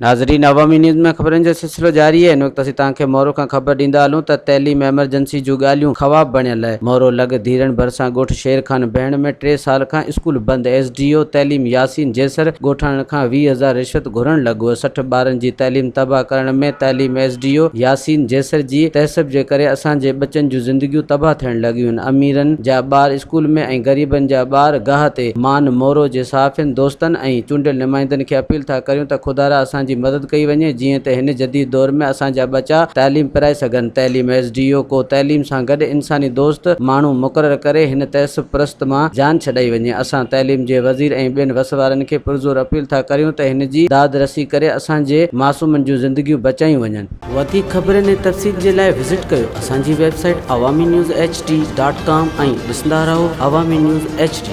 नाज़रीन, अवामी न्यूज़ में ख़बरनि जो सिलसिलो जारी है। इन वक़्तु असीं तव्हांखे मोरो खां ख़बर ॾींदा हलूं त तइलीम एमरजेंसी जूं ॻाल्हियूं ख़वाब बणियल आहे। मोरो लॻ धीरन भरिसां ॻोठ शेर खान बहण में 3 साल खां स्कूल बंद। SDO तइलीम यासीन जैसर ॻोठाणनि खां 20,000 रिश्वत घुरण लॻो। 60 ॿारनि जी तइलीम तबाह करण में तइलीम SDO यासीन जैसर जी तहसीब जे करे असांजे बचनि जूं ज़िंदगियूं तबाह थियण लॻियूं आहिनि। अमीरनि जा ॿार स्कूल में ऐं ग़रीबनि जा ॿार गाह ते। मान मोरो जे सहाफ़ियुनि दोस्तनि ऐं चूंडियल नुमाइंदनि खे अपील था करियूं त ख़ुदारा असांजी मदद कई वञे जीअं त हिन जदीद दौर में असांजा बचा तइलीम पिराए सघनि। तइलीम SDO को तइलीम सां गॾु इंसानी दोस्त माण्हू मुक़ररु करे हिन तहसीब परस्त मां जान छॾाई वञे। असां तइलीम जे वज़ीर ऐं ॿियनि वसवारनि खे पुरज़ोर अपील था करियूं त हिन जी दाद रसी करे असांजे मासूमनि जूं ज़िंदगियूं बचायूं वञनि। वधीक ख़बरनि ऐं तफ़सील जे लाइ विज़िट कयो असांजी वेबसाइट awami news hd.com ऐं ॾिसंदा रहो अवामी न्यूज़ HD।